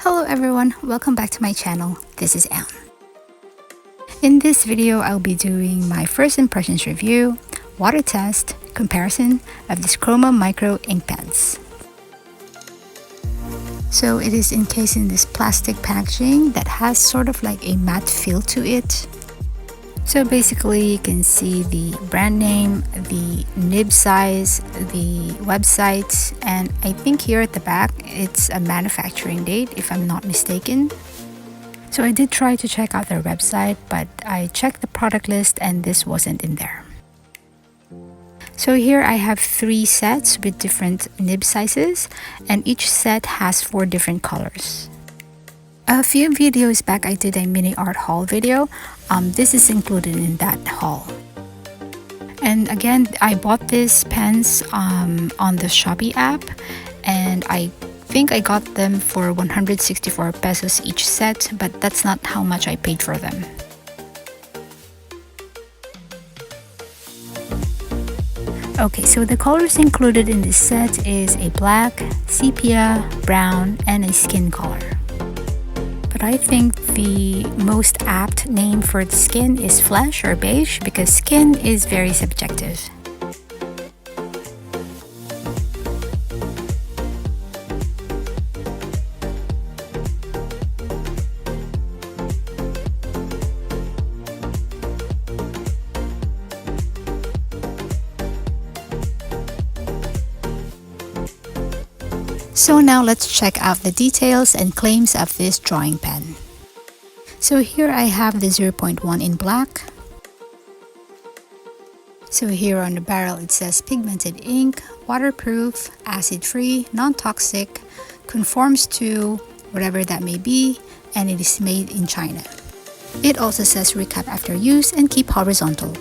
Hello everyone, welcome back to my channel. This is Anne. In this video, I'll be doing my first impressions review, water test, comparison of this Croma Micro Ink Pens. So it is encased in this plastic packaging that has sort of like a matte feel to it. So basically you can see the brand name, the nib size, the website, and I think here at the back it's a manufacturing date if I'm not mistaken. So I did try to check out their website, but I checked the product list and this wasn't in there. So here I have 3 sets with different nib sizes, and each set has 4 different colors. A few videos back I did a mini art haul video. This is included in that haul. And again, I bought these pens on the Shopee app, and I think I got them for 164 pesos each set, but that's not how much I paid for them. Okay, so the colors included in this set is a black, sepia, brown, and a skin color. But I think the most apt name for the skin is flesh or beige, because skin is very subjective. So now let's check out the details and claims of this drawing pen. So here I have the 0.1 in black. So here on the barrel it says pigmented ink, waterproof, acid-free, non-toxic, conforms to whatever that may be, and it is made in China. It also says recap after use and keep horizontal.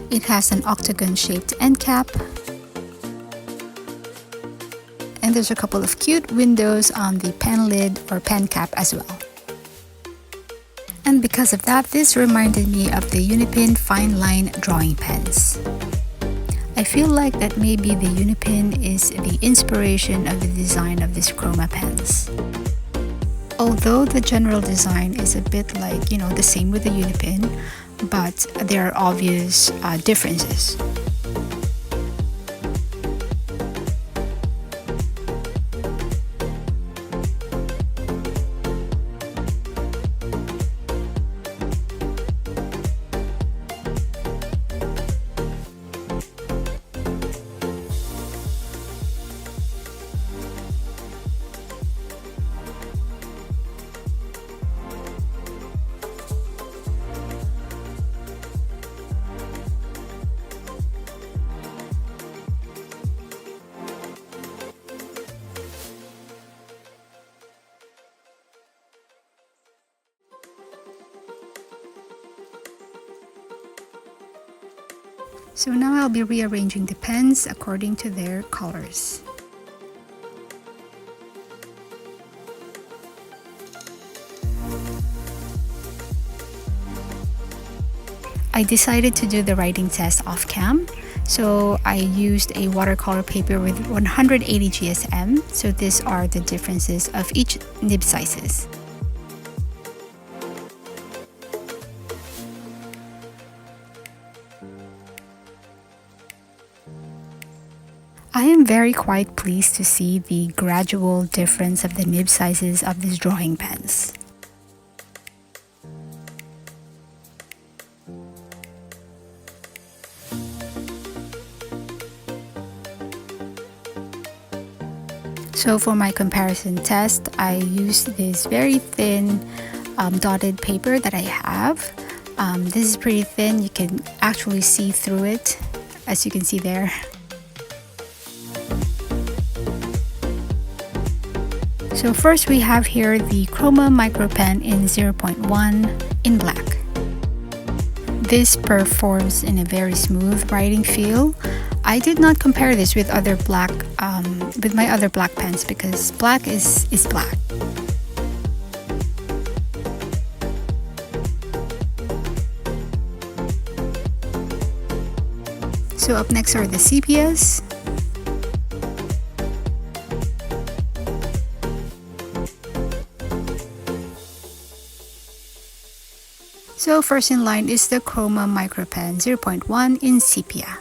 It has an octagon-shaped end cap. And there's a couple of cute windows on the pen lid or pen cap as well. And because of that, this reminded me of the Unipin fine line drawing pens. I feel like that maybe the Unipin is the inspiration of the design of these Croma pens. Although the general design is a bit like, the same with the Unipin, but there are obvious differences. So now I'll be rearranging the pens according to their colors. I decided to do the writing test off cam, so I used a watercolor paper with 180 GSM. So these are the differences of each nib sizes. I am very quite pleased to see the gradual difference of the nib sizes of these drawing pens. So for my comparison test, I used this very thin dotted paper that I have. This is pretty thin, you can actually see through it, as you can see there. So first we have here the Croma Micro Pen in 0.1 in black. This performs in a very smooth writing feel. I did not compare this with other black, with my other black pens, because black is black. So up next are the sepias. So first in line is the Croma Micro Pen 0.1 in Sepia.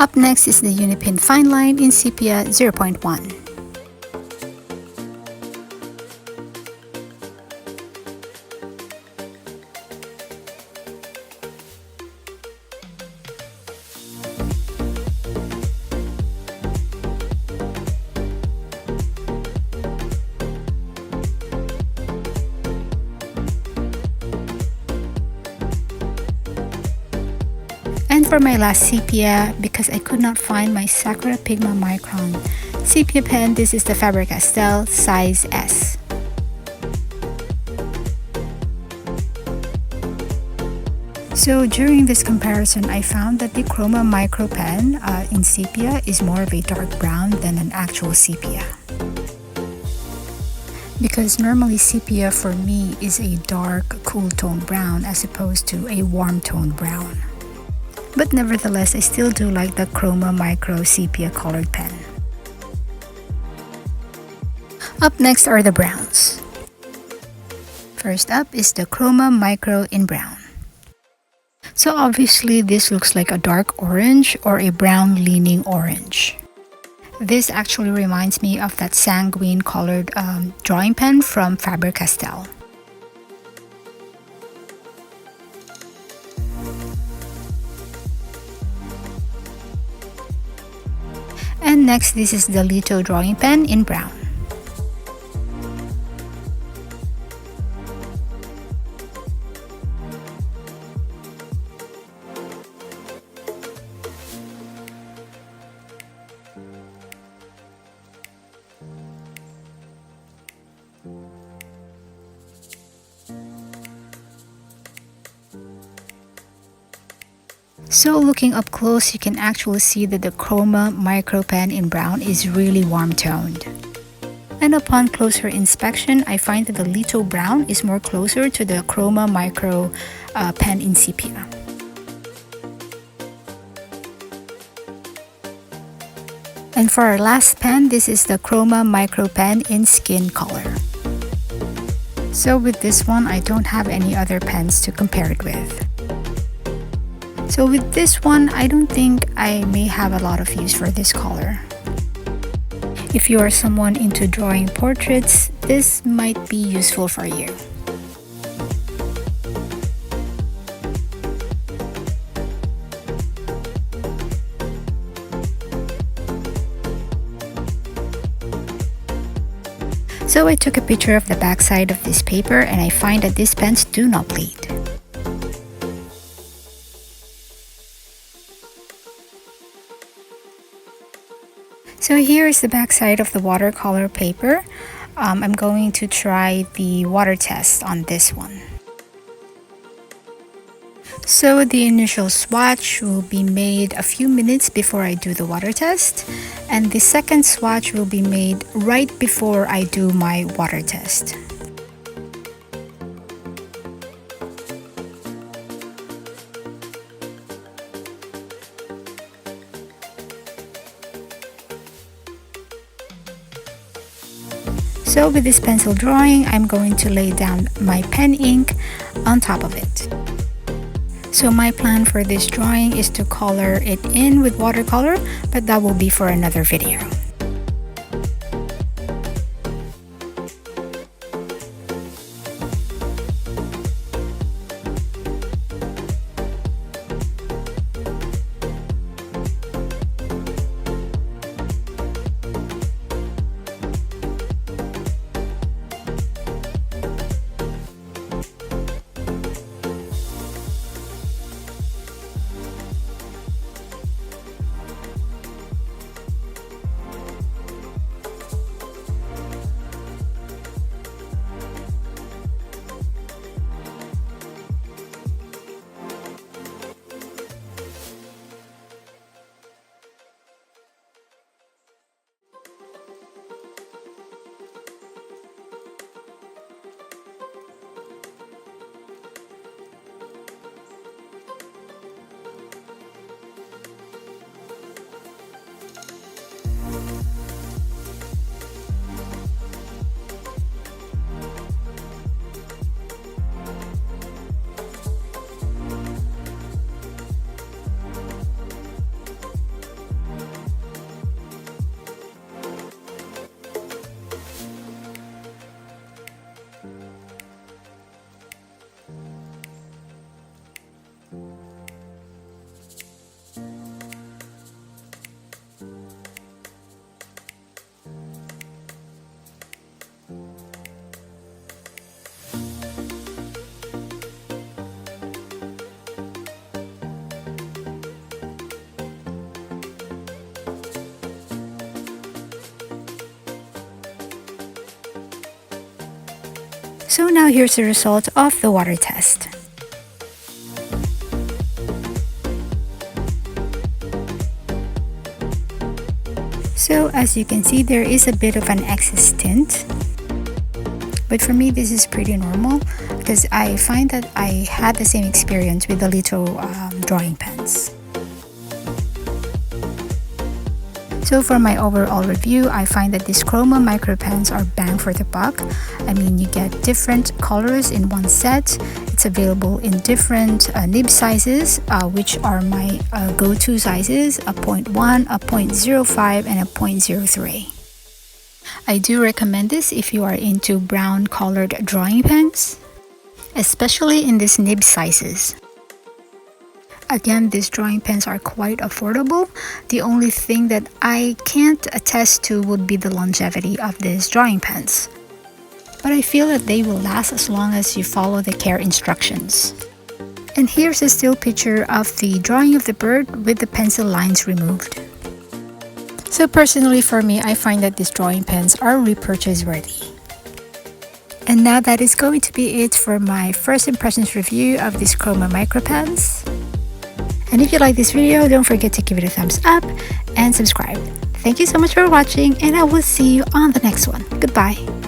Up next is the Unipin Fine Line in Sepia 0.1. And for my last sepia, because I could not find my Sakura Pigma Micron sepia pen, this is the Faber-Castell size S. So during this comparison, I found that the Croma Micro Pen in sepia is more of a dark brown than an actual sepia. Because normally sepia for me is a dark, cool tone brown as opposed to a warm tone brown. But nevertheless, I still do like the Croma Micro Sepia colored pen. Up next are the browns. First up is the Croma Micro in brown. So obviously this looks like a dark orange or a brown leaning orange. This actually reminds me of that sanguine colored drawing pen from Faber-Castell. And next, this is the Lito drawing pen in brown. So looking up close, you can actually see that the Croma Micro Pen in brown is really warm toned. And upon closer inspection, I find that the Lito brown is more closer to the Croma Micro Pen in sepia. And for our last pen, this is the Croma Micro Pen in skin color. So with this one, I don't have any other pens to compare it with. So with this one, I don't think I may have a lot of use for this color. If you are someone into drawing portraits, this might be useful for you. So I took a picture of the back side of this paper and I find that these pens do not bleed. So here is the back side of the watercolor paper. I'm going to try the water test on this one. So the initial swatch will be made a few minutes before I do the water test, and the second swatch will be made right before I do my water test. So with this pencil drawing, I'm going to lay down my pen ink on top of it. So my plan for this drawing is to color it in with watercolor, but that will be for another video. So now here's the result of the water test. So as you can see, there is a bit of an excess tint, but for me this is pretty normal because I find that I had the same experience with the little drawing pens. So for my overall review, I find that these Croma Micro Pens are bang for the buck. I mean, you get different colors in one set. It's available in different nib sizes, which are my go-to sizes, a 0.1, a 0.05, and a 0.03. I do recommend this if you are into brown colored drawing pens, especially in these nib sizes. Again, these drawing pens are quite affordable. The only thing that I can't attest to would be the longevity of these drawing pens. But I feel that they will last as long as you follow the care instructions. And here's a still picture of the drawing of the bird with the pencil lines removed. So personally for me, I find that these drawing pens are repurchase worthy. And now that is going to be it for my first impressions review of these Croma Micro Pens. And if you like this video, don't forget to give it a thumbs up and subscribe. Thank you so much for watching, and I will see you on the next one. Goodbye.